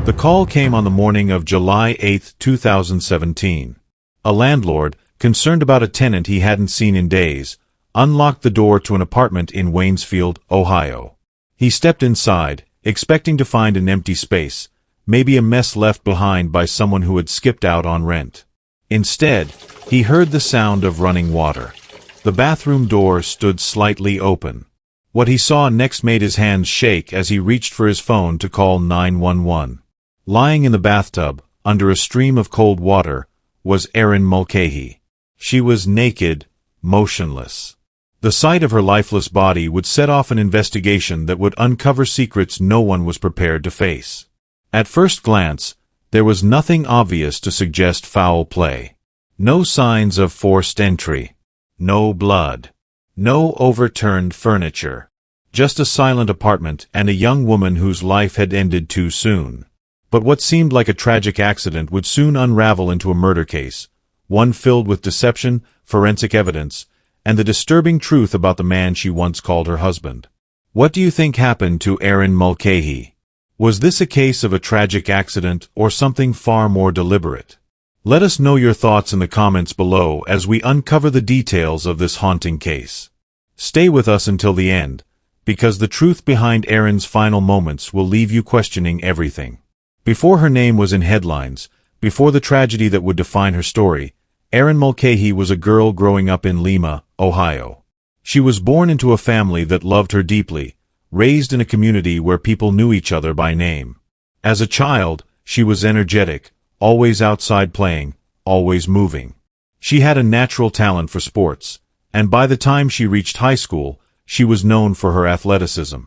The call came on the morning of July 8, 2017. A landlord, concerned about a tenant he hadn't seen in days, unlocked the door to an apartment in Waynesfield, Ohio. He stepped inside, expecting to find an empty space, maybe a mess left behind by someone who had skipped out on rent. Instead, he heard the sound of running water. The bathroom door stood slightly open. What he saw next made his hands shake as he reached for his phone to call 911. Lying in the bathtub, under a stream of cold water, was Erin Mulcahy. She was naked, motionless. The sight of her lifeless body would set off an investigation that would uncover secrets no one was prepared to face. At first glance, there was nothing obvious to suggest foul play. No signs of forced entry. No blood. No overturned furniture. Just a silent apartment and a young woman whose life had ended too soon. But what seemed like a tragic accident would soon unravel into a murder case, one filled with deception, forensic evidence, and the disturbing truth about the man she once called her husband. What do you think happened to Erin Mulcahy? Was this a case of a tragic accident or something far more deliberate? Let us know your thoughts in the comments below as we uncover the details of this haunting case. Stay with us until the end, because the truth behind Erin's final moments will leave you questioning everything. Before her name was in headlines, before the tragedy that would define her story, Erin Mulcahy was a girl growing up in Lima, Ohio. She was born into a family that loved her deeply, raised in a community where people knew each other by name. As a child, she was energetic, always outside playing, always moving. She had a natural talent for sports, and by the time she reached high school, she was known for her athleticism.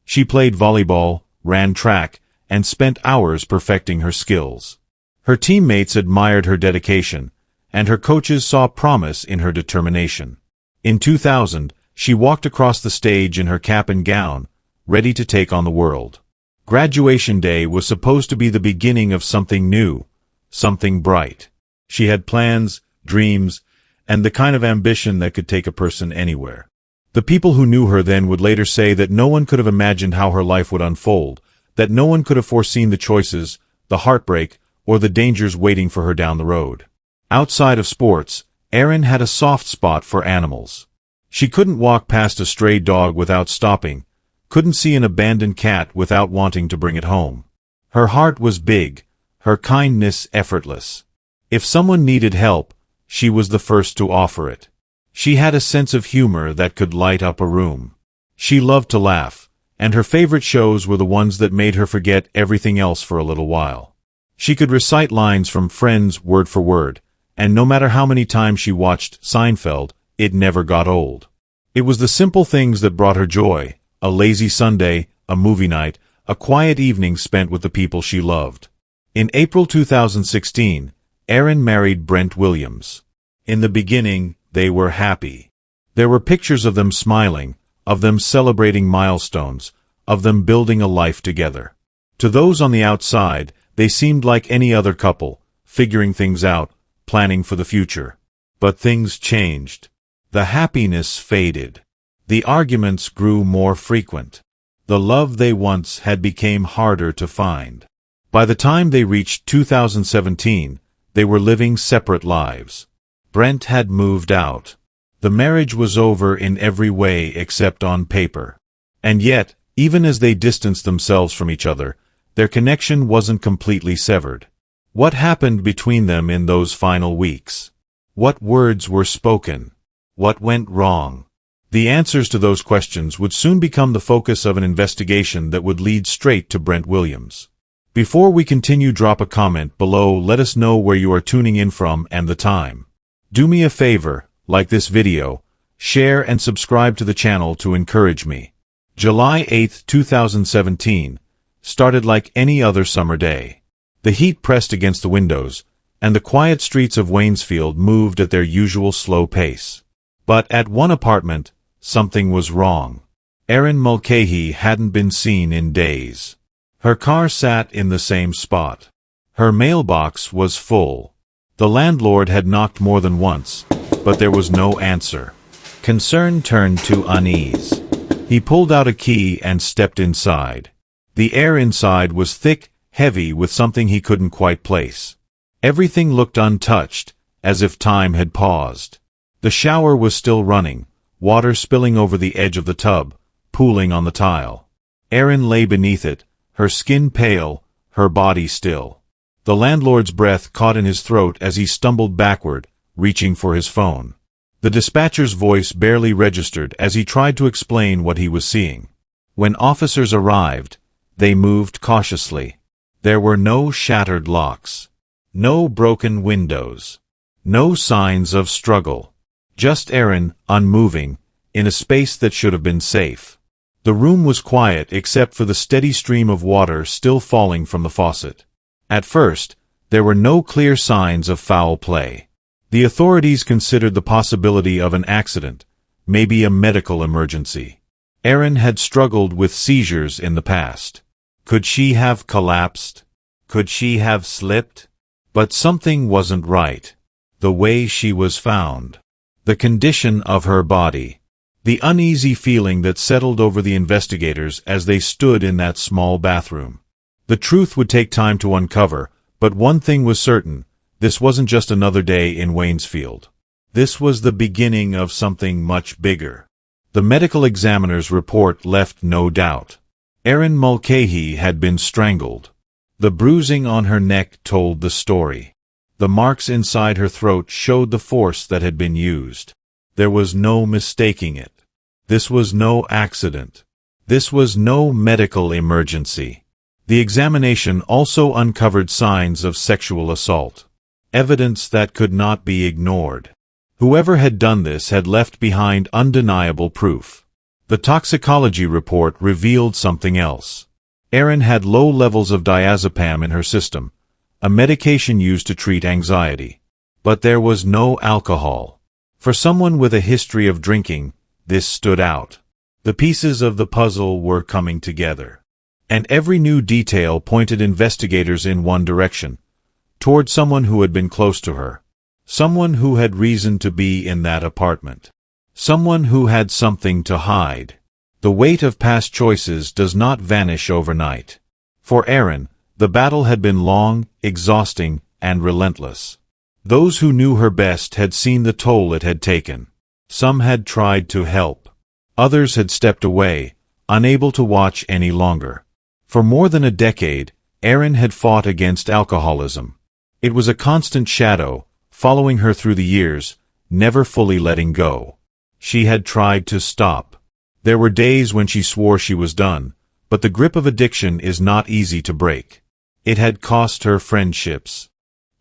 She played volleyball, ran track, and spent hours perfecting her skills. Her teammates admired her dedication, and her coaches saw promise in her determination. In 2000, she walked across the stage in her cap and gown, ready to take on the world. Graduation day was supposed to be the beginning of something new, something bright. She had plans, dreams, and the kind of ambition that could take a person anywhere. The people who knew her then would later say that no one could have imagined how her life would unfold, that no one could have foreseen the choices, the heartbreak, or the dangers waiting for her down the road. Outside of sports, Erin had a soft spot for animals. She couldn't walk past a stray dog without stopping, couldn't see an abandoned cat without wanting to bring it home. Her heart was big, her kindness effortless. If someone needed help, she was the first to offer it. She had a sense of humor that could light up a room. She loved to laugh, and her favorite shows were the ones that made her forget everything else for a little while. She could recite lines from Friends word for word, and no matter how many times she watched Seinfeld, it never got old. It was the simple things that brought her joy, a lazy Sunday, a movie night, a quiet evening spent with the people she loved. In April 2016, Erin married Brent Williams. In the beginning, they were happy. There were pictures of them smiling, of them celebrating milestones, of them building a life together. To those on the outside, they seemed like any other couple, figuring things out, planning for the future. But things changed. The happiness faded. The arguments grew more frequent. The love they once had became harder to find. By the time they reached 2017, they were living separate lives. Brent had moved out. The marriage was over in every way except on paper. And yet, even as they distanced themselves from each other, their connection wasn't completely severed. What happened between them in those final weeks? What words were spoken? What went wrong? The answers to those questions would soon become the focus of an investigation that would lead straight to Brent Williams. Before we continue, drop a comment below, let us know where you are tuning in from and the time. Do me a favor, like this video, share and subscribe to the channel to encourage me. July 8, 2017, started like any other summer day. The heat pressed against the windows, and the quiet streets of Waynesfield moved at their usual slow pace. But at one apartment, something was wrong. Erin Mulcahy hadn't been seen in days. Her car sat in the same spot. Her mailbox was full. The landlord had knocked more than once, but there was no answer. Concern turned to unease. He pulled out a key and stepped inside. The air inside was thick heavy with something he couldn't quite place. Everything looked untouched, as if time had paused. The shower was still running, water spilling over the edge of the tub, pooling on the tile. Erin lay beneath it, her skin pale, her body still. The landlord's breath caught in his throat as he stumbled backward, reaching for his phone. The dispatcher's voice barely registered as he tried to explain what he was seeing. When officers arrived, they moved cautiously. There were no shattered locks, no broken windows, no signs of struggle. Just Erin, unmoving, in a space that should have been safe. The room was quiet except for the steady stream of water still falling from the faucet. At first, there were no clear signs of foul play. The authorities considered the possibility of an accident, maybe a medical emergency. Erin had struggled with seizures in the past. Could she have collapsed? Could she have slipped? But something wasn't right. The way she was found. The condition of her body. The uneasy feeling that settled over the investigators as they stood in that small bathroom. The truth would take time to uncover, but one thing was certain. This wasn't just another day in Waynesfield. This was the beginning of something much bigger. The medical examiner's report left no doubt. Erin Mulcahy had been strangled. The bruising on her neck told the story. The marks inside her throat showed the force that had been used. There was no mistaking it. This was no accident. This was no medical emergency. The examination also uncovered signs of sexual assault. Evidence that could not be ignored. Whoever had done this had left behind undeniable proof. The toxicology report revealed something else. Erin had low levels of diazepam in her system, a medication used to treat anxiety. But there was no alcohol. For someone with a history of drinking, this stood out. The pieces of the puzzle were coming together. And every new detail pointed investigators in one direction, toward someone who had been close to her. Someone who had reason to be in that apartment. Someone who had something to hide. The weight of past choices does not vanish overnight. For Erin, the battle had been long, exhausting, and relentless. Those who knew her best had seen the toll it had taken. Some had tried to help. Others had stepped away, unable to watch any longer. For more than a decade, Erin had fought against alcoholism. It was a constant shadow, following her through the years, never fully letting go. She had tried to stop. There were days when she swore she was done, but the grip of addiction is not easy to break. It had cost her friendships.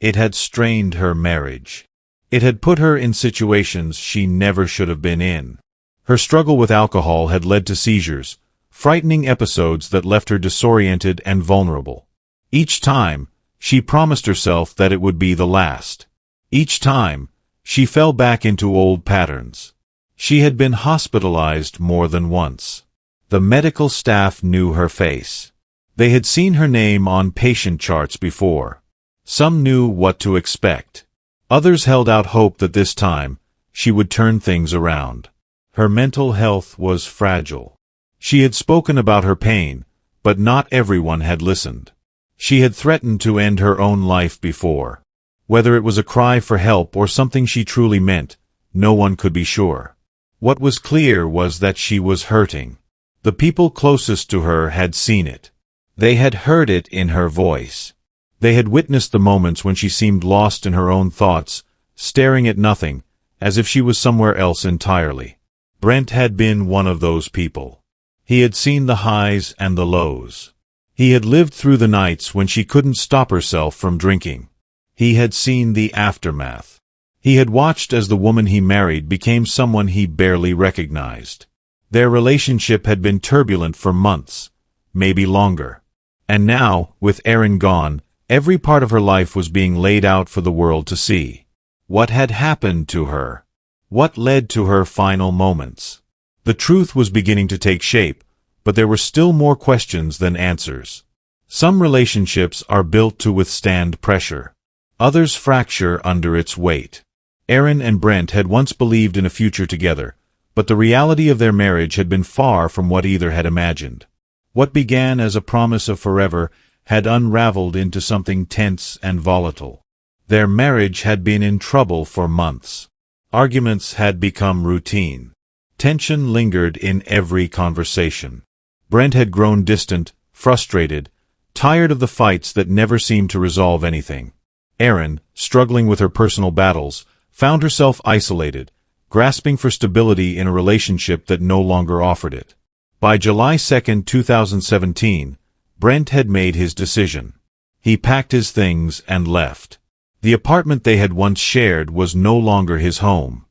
It had strained her marriage. It had put her in situations she never should have been in. Her struggle with alcohol had led to seizures, frightening episodes that left her disoriented and vulnerable. Each time, she promised herself that it would be the last. Each time, she fell back into old patterns. She had been hospitalized more than once. The medical staff knew her face. They had seen her name on patient charts before. Some knew what to expect. Others held out hope that this time, she would turn things around. Her mental health was fragile. She had spoken about her pain, but not everyone had listened. She had threatened to end her own life before. Whether it was a cry for help or something she truly meant, no one could be sure. What was clear was that she was hurting. The people closest to her had seen it. They had heard it in her voice. They had witnessed the moments when she seemed lost in her own thoughts, staring at nothing, as if she was somewhere else entirely. Brent had been one of those people. He had seen the highs and the lows. He had lived through the nights when she couldn't stop herself from drinking. He had seen the aftermath. He had watched as the woman he married became someone he barely recognized. Their relationship had been turbulent for months, maybe longer. And now, with Erin gone, every part of her life was being laid out for the world to see. What had happened to her? What led to her final moments? The truth was beginning to take shape, but there were still more questions than answers. Some relationships are built to withstand pressure. Others fracture under its weight. Erin and Brent had once believed in a future together, but the reality of their marriage had been far from what either had imagined. What began as a promise of forever had unraveled into something tense and volatile. Their marriage had been in trouble for months. Arguments had become routine. Tension lingered in every conversation. Brent had grown distant, frustrated, tired of the fights that never seemed to resolve anything. Erin, struggling with her personal battles, found herself isolated, grasping for stability in a relationship that no longer offered it. By July 2, 2017, Brent had made his decision. He packed his things and left. The apartment they had once shared was no longer his home.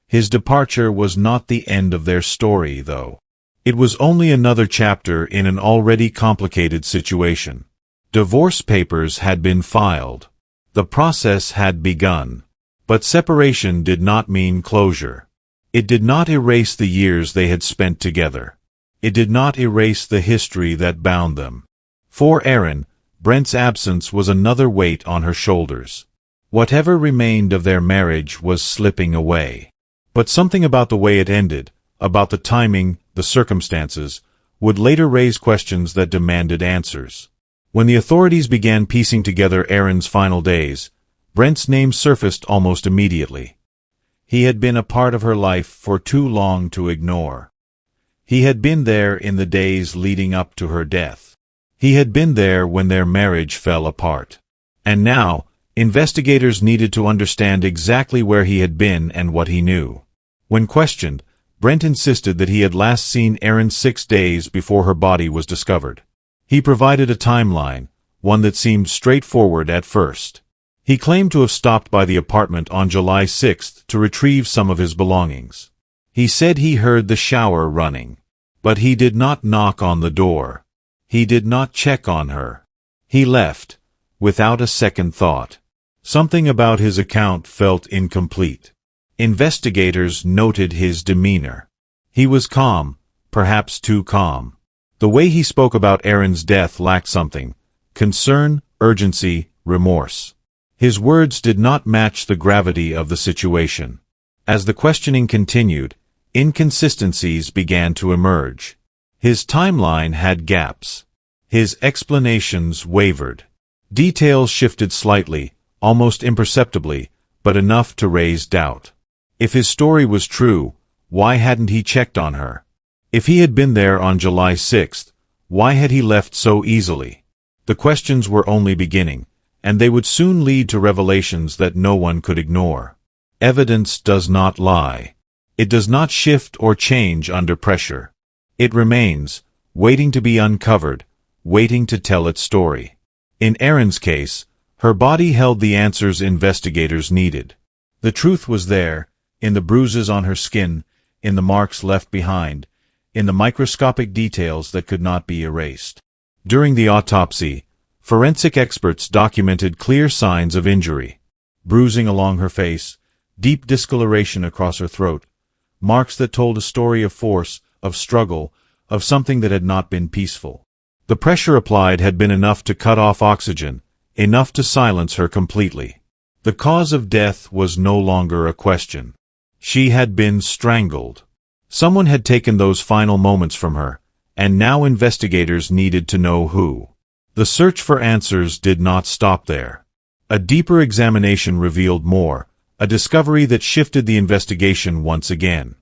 His departure was not the end of their story, though. It was only another chapter in an already complicated situation. Divorce papers had been filed. The process had begun. But separation did not mean closure. It did not erase the years they had spent together. It did not erase the history that bound them. For Erin, Brent's absence was another weight on her shoulders. Whatever remained of their marriage was slipping away. But something about the way it ended, about the timing, the circumstances, would later raise questions that demanded answers. When the authorities began piecing together Erin's final days, Brent's name surfaced almost immediately. He had been a part of her life for too long to ignore. He had been there in the days leading up to her death. He had been there when their marriage fell apart. And now, investigators needed to understand exactly where he had been and what he knew. When questioned, Brent insisted that he had last seen Erin 6 days before her body was discovered. He provided a timeline, one that seemed straightforward at first. He claimed to have stopped by the apartment on July 6 to retrieve some of his belongings. He said he heard the shower running. But he did not knock on the door. He did not check on her. He left, without a second thought. Something about his account felt incomplete. Investigators noted his demeanor. He was calm, perhaps too calm. The way he spoke about Erin's death lacked something: concern, urgency, remorse. His words did not match the gravity of the situation. As the questioning continued, inconsistencies began to emerge. His timeline had gaps. His explanations wavered. Details shifted slightly, almost imperceptibly, but enough to raise doubt. If his story was true, why hadn't he checked on her? If he had been there on July 6, why had he left so easily? The questions were only beginning, and they would soon lead to revelations that no one could ignore. Evidence does not lie. It does not shift or change under pressure. It remains, waiting to be uncovered, waiting to tell its story. In Erin's case, her body held the answers investigators needed. The truth was there, in the bruises on her skin, in the marks left behind, in the microscopic details that could not be erased. During the autopsy, forensic experts documented clear signs of injury: bruising along her face, deep discoloration across her throat, marks that told a story of force, of struggle, of something that had not been peaceful. The pressure applied had been enough to cut off oxygen, enough to silence her completely. The cause of death was no longer a question. She had been strangled. Someone had taken those final moments from her, and now investigators needed to know who. The search for answers did not stop there. A deeper examination revealed more, a discovery that shifted the investigation once again.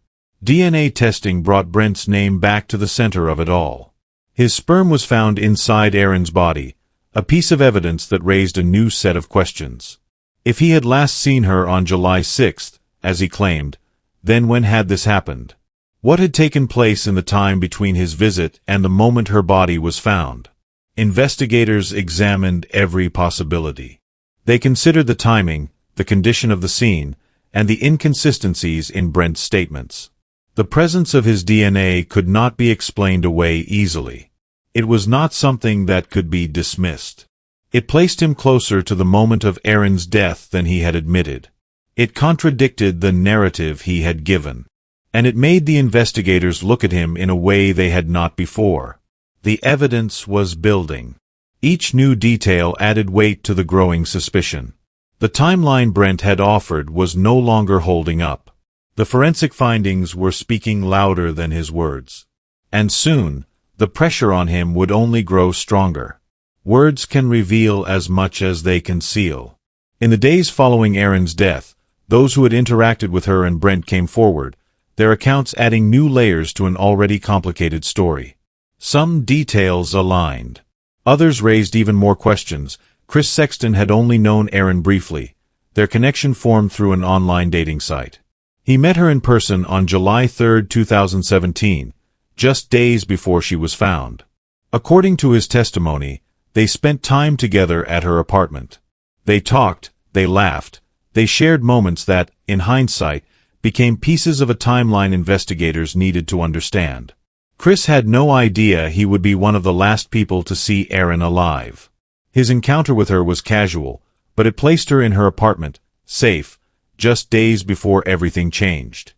DNA testing brought Brent's name back to the center of it all. His sperm was found inside Erin's body, a piece of evidence that raised a new set of questions. If he had last seen her on July 6, as he claimed, then when had this happened? What had taken place in the time between his visit and the moment her body was found? Investigators examined every possibility. They considered the timing, the condition of the scene, and the inconsistencies in Brent's statements. The presence of his DNA could not be explained away easily. It was not something that could be dismissed. It placed him closer to the moment of Erin's death than he had admitted. It contradicted the narrative he had given. And it made the investigators look at him in a way they had not before. The evidence was building. Each new detail added weight to the growing suspicion. The timeline Brent had offered was no longer holding up. The forensic findings were speaking louder than his words. And soon, the pressure on him would only grow stronger. Words can reveal as much as they conceal. In the days following Erin's death, those who had interacted with her and Brent came forward, their accounts adding new layers to an already complicated story. Some details aligned. Others raised even more questions. Chris Sexton had only known Erin briefly. Their connection formed through an online dating site. He met her in person on July 3, 2017, just days before she was found. According to his testimony, they spent time together at her apartment. They talked, they laughed, they shared moments that, in hindsight, became pieces of a timeline investigators needed to understand. Chris had no idea he would be one of the last people to see Erin alive. His encounter with her was casual, but it placed her in her apartment, safe, just days before everything changed.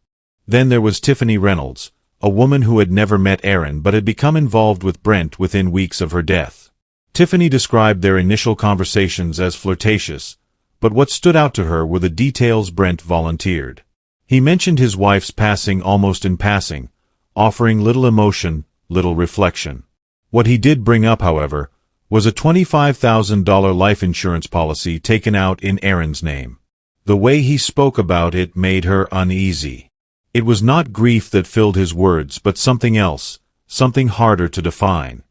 Then there was Tiffany Reynolds, a woman who had never met Erin but had become involved with Brent within weeks of her death. Tiffany described their initial conversations as flirtatious, but what stood out to her were the details Brent volunteered. He mentioned his wife's passing almost in passing, offering little emotion, little reflection. What he did bring up, however, was a $25,000 life insurance policy taken out in Erin's name. The way he spoke about it made her uneasy. It was not grief that filled his words but something else, something harder to define.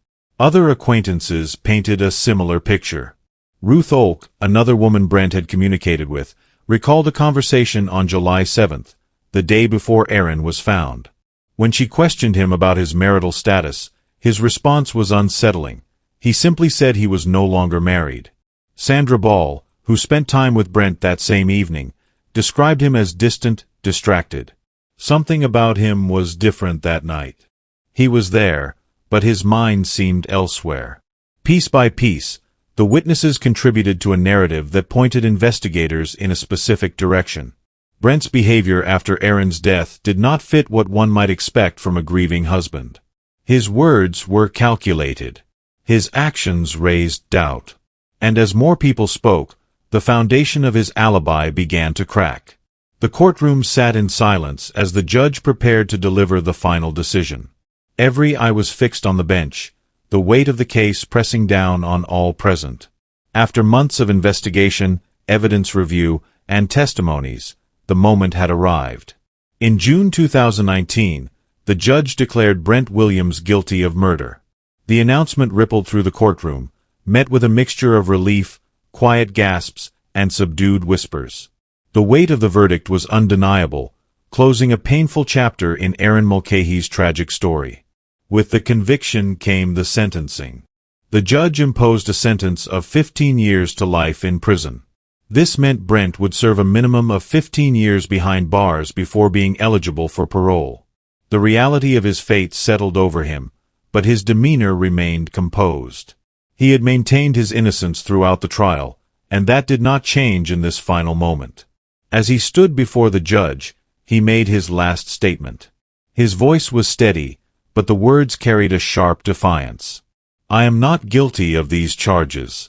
Other acquaintances painted a similar picture. Ruth Oak, another woman Brent had communicated with, recalled a conversation on July 7, the day before Erin was found. When she questioned him about his marital status, his response was unsettling. He simply said he was no longer married. Sandra Ball, who spent time with Brent that same evening, described him as distant, distracted. Something about him was different that night. He was there, but his mind seemed elsewhere. Piece by piece, the witnesses contributed to a narrative that pointed investigators in a specific direction. Brent's behavior after Erin's death did not fit what one might expect from a grieving husband. His words were calculated. His actions raised doubt. And as more people spoke, the foundation of his alibi began to crack. The courtroom sat in silence as the judge prepared to deliver the final decision. Every eye was fixed on the bench, the weight of the case pressing down on all present. After months of investigation, evidence review, and testimonies, the moment had arrived. In June 2019, the judge declared Brent Williams guilty of murder. The announcement rippled through the courtroom, met with a mixture of relief, quiet gasps, and subdued whispers. The weight of the verdict was undeniable, closing a painful chapter in Erin Mulcahy's tragic story. With the conviction came the sentencing. The judge imposed a sentence of 15 years to life in prison. This meant Brent would serve a minimum of 15 years behind bars before being eligible for parole. The reality of his fate settled over him, but his demeanor remained composed. He had maintained his innocence throughout the trial, and that did not change in this final moment. As he stood before the judge, he made his last statement. His voice was steady, but the words carried a sharp defiance. "I am not guilty of these charges.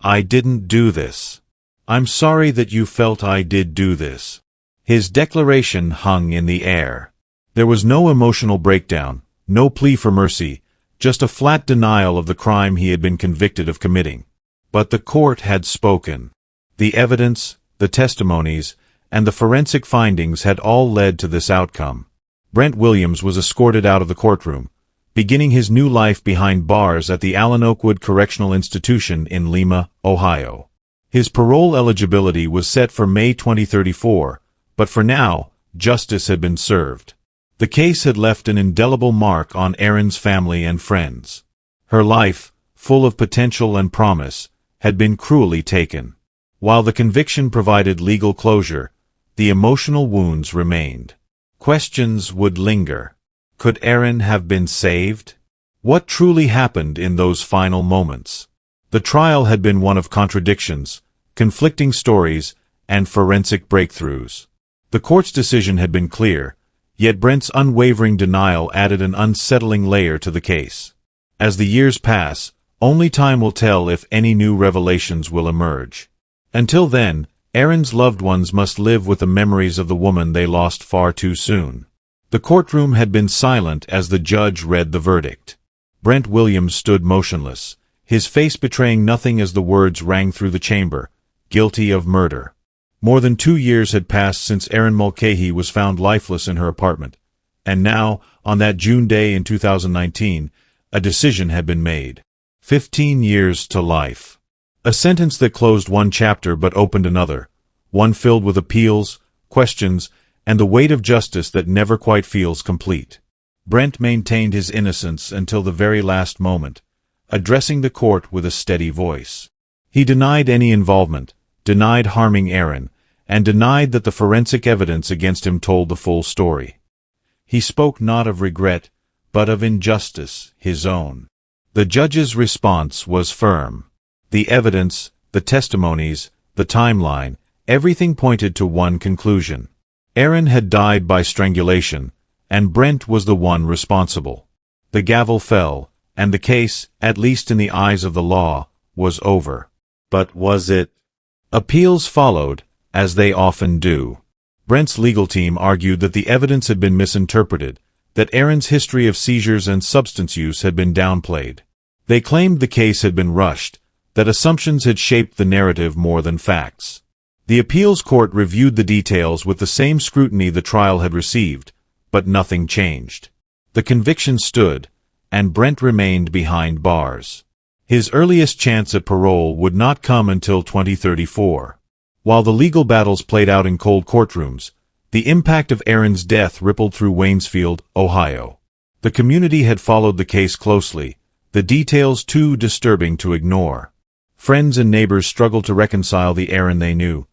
I didn't do this. I'm sorry that you felt I did do this." His declaration hung in the air. There was no emotional breakdown, no plea for mercy, just a flat denial of the crime he had been convicted of committing. But the court had spoken. The evidence, the testimonies, and the forensic findings had all led to this outcome. Brent Williams was escorted out of the courtroom, beginning his new life behind bars at the Allen Oakwood Correctional Institution in Lima, Ohio. His parole eligibility was set for May 2034, but for now, justice had been served. The case had left an indelible mark on Erin's family and friends. Her life, full of potential and promise, had been cruelly taken. While the conviction provided legal closure, the emotional wounds remained. Questions would linger. Could Erin have been saved? What truly happened in those final moments? The trial had been one of contradictions, conflicting stories, and forensic breakthroughs. The court's decision had been clear, yet Brent's unwavering denial added an unsettling layer to the case. As the years pass, only time will tell if any new revelations will emerge. Until then, Erin's loved ones must live with the memories of the woman they lost far too soon. The courtroom had been silent as the judge read the verdict. Brent Williams stood motionless, his face betraying nothing as the words rang through the chamber, "Guilty of murder." More than 2 years had passed since Erin Mulcahy was found lifeless in her apartment, and now, on that June day in 2019, a decision had been made. 15 years to life. A sentence that closed one chapter but opened another, one filled with appeals, questions, and the weight of justice that never quite feels complete. Brent maintained his innocence until the very last moment, addressing the court with a steady voice. He denied any involvement, denied harming Erin, and denied that the forensic evidence against him told the full story. He spoke not of regret, but of injustice, his own. The judge's response was firm. The evidence, the testimonies, the timeline, everything pointed to one conclusion. Erin had died by strangulation, and Brent was the one responsible. The gavel fell, and the case, at least in the eyes of the law, was over. But was it? Appeals followed, as they often do. Brent's legal team argued that the evidence had been misinterpreted, that Erin's history of seizures and substance use had been downplayed. They claimed the case had been rushed, that assumptions had shaped the narrative more than facts. The appeals court reviewed the details with the same scrutiny the trial had received, but nothing changed. The conviction stood, and Brent remained behind bars. His earliest chance at parole would not come until 2034. While the legal battles played out in cold courtrooms, the impact of Erin's death rippled through Waynesfield, Ohio. The community had followed the case closely, the details too disturbing to ignore. Friends and neighbors struggled to reconcile the Erin they knew.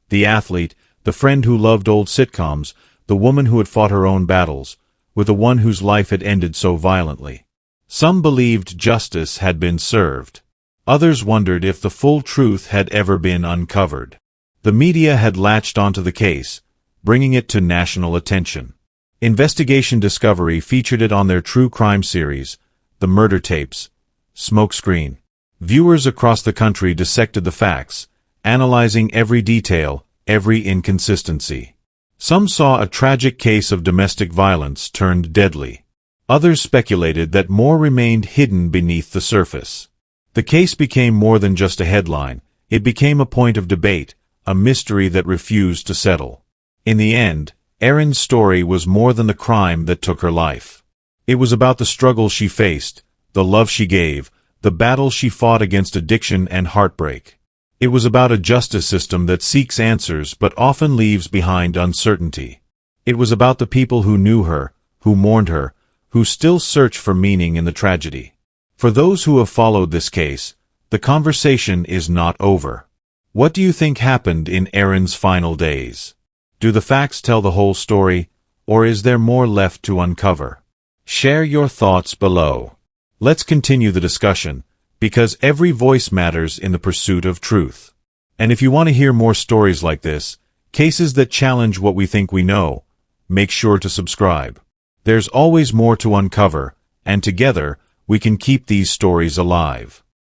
The athlete, the friend who loved old sitcoms, the woman who had fought her own battles, with the one whose life had ended so violently. Some believed justice had been served. Others wondered if the full truth had ever been uncovered. The media had latched onto the case, bringing it to national attention. Investigation Discovery featured it on their true crime series, The Murder Tapes, Smokescreen. Viewers across the country dissected the facts, analyzing every detail, every inconsistency. Some saw a tragic case of domestic violence turned deadly. Others speculated that more remained hidden beneath the surface. The case became more than just a headline. It became a point of debate, a mystery that refused to settle. In the end, Erin's story was more than the crime that took her life. It was about the struggle she faced, the love she gave, the battle she fought against addiction and heartbreak. It was about a justice system that seeks answers but often leaves behind uncertainty. It was about the people who knew her, who mourned her, who still search for meaning in the tragedy. For those who have followed this case, the conversation is not over. What do you think happened in Erin's final days? Do the facts tell the whole story, or is there more left to uncover? Share your thoughts below. Let's continue the discussion, because every voice matters in the pursuit of truth. And if you want to hear more stories like this, cases that challenge what we think we know, make sure to subscribe. There's always more to uncover, and together, we can keep these stories alive.